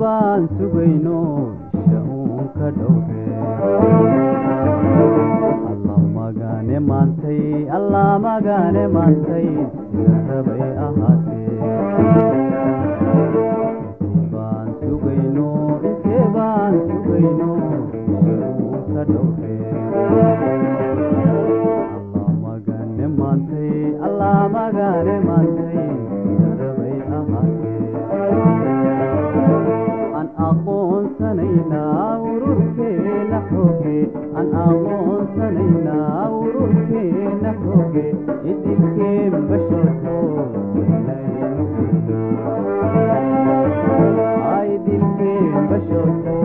baan sugayno shahuun ka dhowre alla magane maantay sida rabay ahaatee baan sugayno intee baan sugayno shahuun ka dhowre alla magane maantay sida rabay ahaatee aqoonsanayna ururkeena xooge aan aqoonsanayna ururkeena xooge idilkeen basharko idilkeen basharko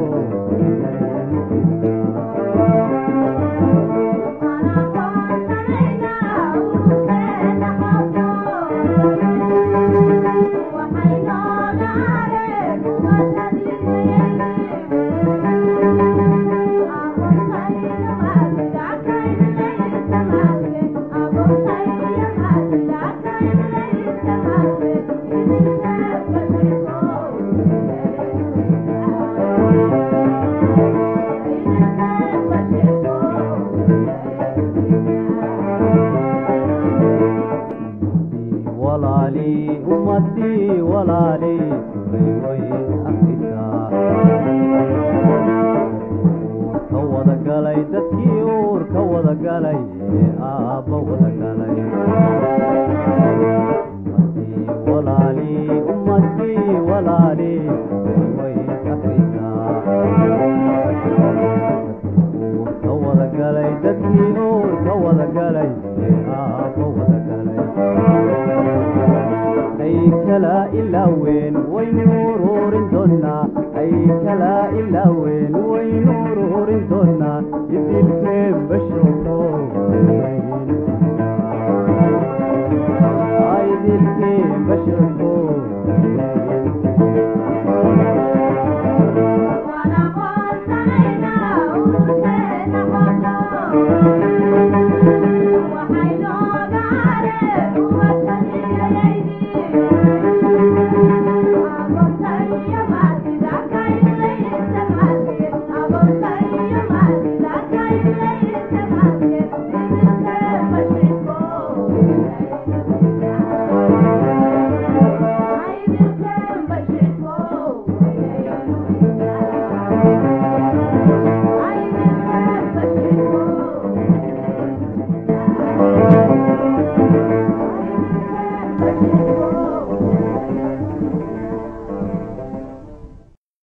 ummadii walaaley way afrikaa ka wada galay dadkii uur ka wada galay ee aabba wada galay ummadii walaaley way afrikaa ka wada galay dadkii uur ka wada galay ee aabba wada galay kala ilaa weyn waynu ururin doonaa ay kala ilaa weyn